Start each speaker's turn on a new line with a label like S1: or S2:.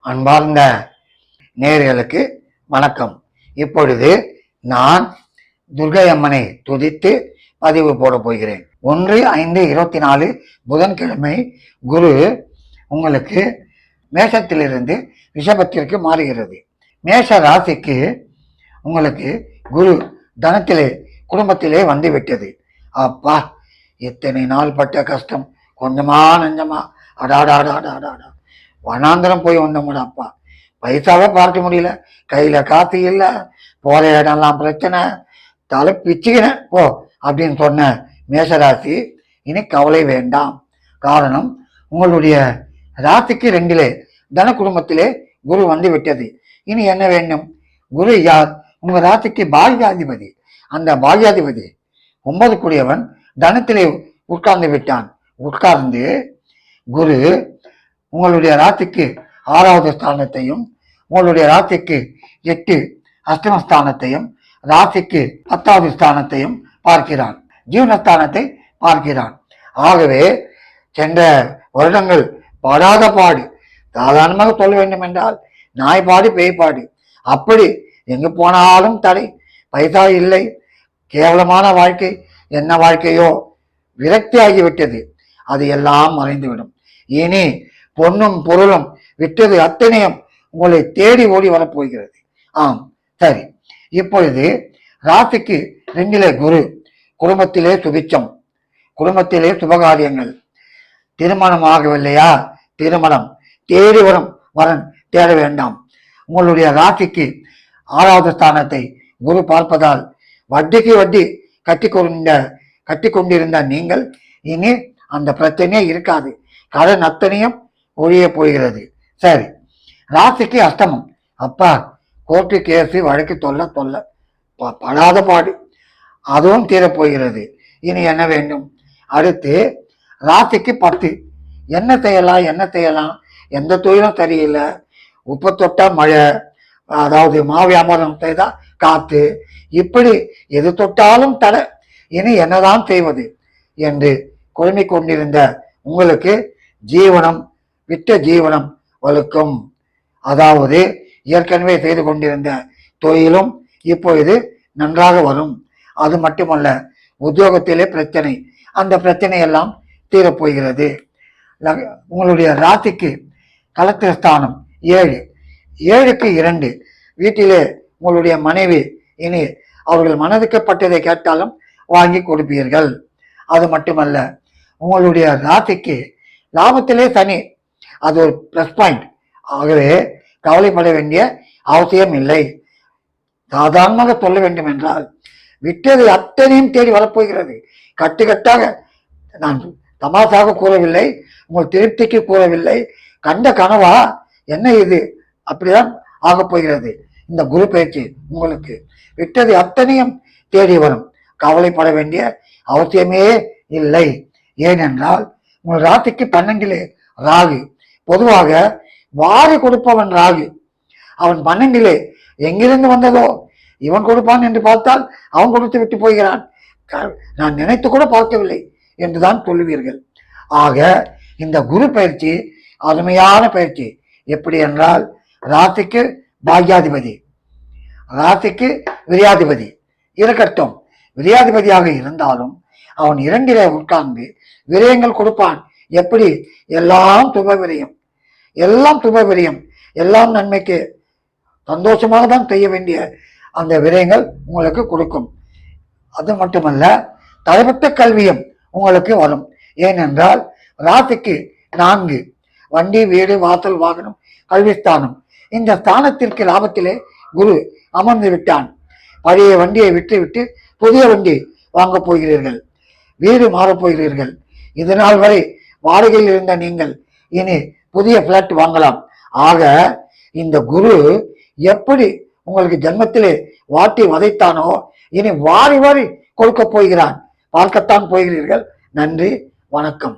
S1: அன்பார்ந்த நேயர்களுக்கு வணக்கம். இப்பொழுது நான் துர்க்கை அம்மனை துதித்து பதிவு போட போகிறேன். 1/5/24 புதன்கிழமை குரு உங்களுக்கு மேஷத்திலிருந்து ரிஷபத்திற்கு மாறுகிறது. மேஷ ராசிக்கு உங்களுக்கு குரு தனத்திலே குடும்பத்திலே வந்து விட்டது. அப்பா, எத்தனை நாள் பட்ட கஷ்டம், கொஞ்சமா நஞ்சமா, அடாடாடாடாடா வனாந்திரம் போய் வந்தோம்டா அப்பா. பைசாவே பார்க்க முடியல, கையில காசு இல்லை, போற இடம்லாம் பிரச்சனை, தலை பிச்சுக்கினேன் போ அப்படின்னு சொன்ன மேஷராசி இனி கவலை வேண்டாம். காரணம், உங்களுடைய ராசிக்கு 2 தன குடும்பத்திலே குரு வந்து விட்டது. இனி என்ன வேண்டும்? குரு யார்? உங்க ராசிக்கு பாக்யாதிபதி. அந்த பாக்யாதிபதி 9 கூடியவன் தனத்திலே உட்கார்ந்து விட்டான். உட்கார்ந்து குரு உங்களுடைய ராசிக்கு 6வது ஸ்தானத்தையும், உங்களுடைய ராசிக்கு 8 அஷ்டமஸ்தானத்தையும், ராசிக்கு 10வது ஸ்தானத்தையும் பார்க்கிறான். ஜீவனஸ்தானத்தை பார்க்கிறான். ஆகவே சென்ற வருடங்கள் படாத பாடு, சாதாரணமாக சொல்ல வேண்டும் என்றால் நாய்பாடு பேய்பாடு, அப்படி எங்கு போனாலும் தடை, பைசா இல்லை, கேவலமான வாழ்க்கை, என்ன வாழ்க்கையோ, விரக்தி ஆகிவிட்டது. அது எல்லாம் மறைந்துவிடும். இனி பொன்னும் பொருளும் விட்டது அத்தனையும் உங்களை தேடி ஓடி வரப்போகிறது. ஆம், சரி. இப்பொழுது ராசிக்கு 2 குரு, குடும்பத்திலே சுபிச்சம், குடும்பத்திலே சுபகாரியங்கள். திருமணம் ஆகவில்லையா? திருமணம் தேடி வரும் வரன் தேட வேண்டாம். உங்களுடைய ராசிக்கு 6வது ஸ்தானத்தை குரு பார்ப்பதால் வட்டிக்கு வட்டி கட்டி கொண்டிருந்த நீங்கள் இனி அந்த பிரச்சனையே இருக்காது. கடன் அத்தனையும் ஒழிய போகிறது. சரி, ராசிக்கு அஷ்டமம். அப்பா, கோர்ட்டு கேஸு வழக்கு தொல்ல படாத பாடு, அதுவும் தீரப்போகிறது. இனி என்ன வேண்டும்? அடுத்து ராசிக்கு 10. என்ன செய்யலாம்? எந்த தொழிலும் சரியில்லை. உப்பு தொட்டா மழை, அதாவது மா வியாபாரம் செய்தா காத்து, இப்படி எது தொட்டாலும் தடை. இனி என்னதான் செய்வது என்று குழம்பிக் கொண்டிருந்த உங்களுக்கு விட்ட ஜீவனம் வலுக்கும். அதாவது ஏற்கனவே செய்து கொண்டிருந்த தொழிலும் இப்பொழுது நன்றாக வரும். அது மட்டுமல்ல, உத்தியோகத்திலே பிரச்சனை, அந்த பிரச்சனை எல்லாம் தீரப்போகிறது. உங்களுடைய ராசிக்கு கலத்திரஸ்தானம் 7, 7க்கு 2 வீட்டிலே உங்களுடைய மனைவி இனி அவர்கள் மனதுக்கு பட்டதை கேட்டாலும் வாங்கி கொடுப்பீர்கள். அது மட்டுமல்ல, உங்களுடைய ராசிக்கு லாபத்திலே சனி, அது ஒரு பிளஸ் பாயிண்ட். ஆகவே கவலைப்பட வேண்டிய அவசியம் இல்லை. சாதாரணமாக சொல்ல வேண்டும் என்றால் விட்டது அத்தனையும் தேடி வரப்போகிறது. கட்டாக நான் தமாசாக கூறவில்லை, உங்கள் திருப்திக்கு கூறவில்லை. கண்ட கனவா என்ன இது? அப்படிதான் ஆகப் போகிறது. இந்த குரு பயிற்சி உங்களுக்கு விட்டது அத்தனையும் தேடி வரும். கவலைப்பட வேண்டிய அவசியமே இல்லை. ஏனென்றால் உங்கள் ராசிக்கு 12 ராகு. பொதுவாக வாரி கொடுப்பவன் ராகு. அவன் 12 எங்கிருந்து வந்ததோ இவன் கொடுப்பான் என்று பார்த்தால் அவன் கொடுத்து விட்டு போகிறான். நான் நினைத்து கூட பார்க்கவில்லை என்றுதான் சொல்லுவீர்கள். ஆக இந்த குரு பயிற்சி அருமையான பயிற்சி. எப்படி என்றால், ராசிக்கு பாக்யாதிபதி, ராசிக்கு விரையாதிபதி இருக்கட்டும். விரையாதிபதியாக இருந்தாலும் அவன் 2 உட்கார்ந்து விரயங்கள் கொடுப்பான். எப்படி? எல்லாம் சுப விரயம், எல்லாம் நன்மைக்கு, சந்தோஷமாக தான் செய்ய வேண்டிய அந்த விரயங்கள் உங்களுக்கு கொடுக்கும். அது மட்டுமல்ல, தடைப்பட்ட கல்வியும் உங்களுக்கு வரும். ஏனென்றால் ராசிக்கு 4 வண்டி, வீடு, வாசல், வாகனம், கல்விஸ்தானம். இந்த ஸ்தானத்திற்கு லாபத்திலே குரு அமர்ந்து விட்டான். பழைய வண்டியை விட்டு புதிய வண்டி வாங்கப் போகிறீர்கள், வீடு மாறப்போகிறீர்கள். இதனால் வரை வாடகையில் இருந்த நீங்கள் இனி புதிய பிளாட் வாங்கலாம். ஆக இந்த குரு எப்படி உங்களுக்கு ஜென்மத்திலே வாட்டி வதைத்தானோ இனி வாரி கொடுக்க போகிறான். பார்க்கத்தான் போகிறீர்கள். நன்றி, வணக்கம்.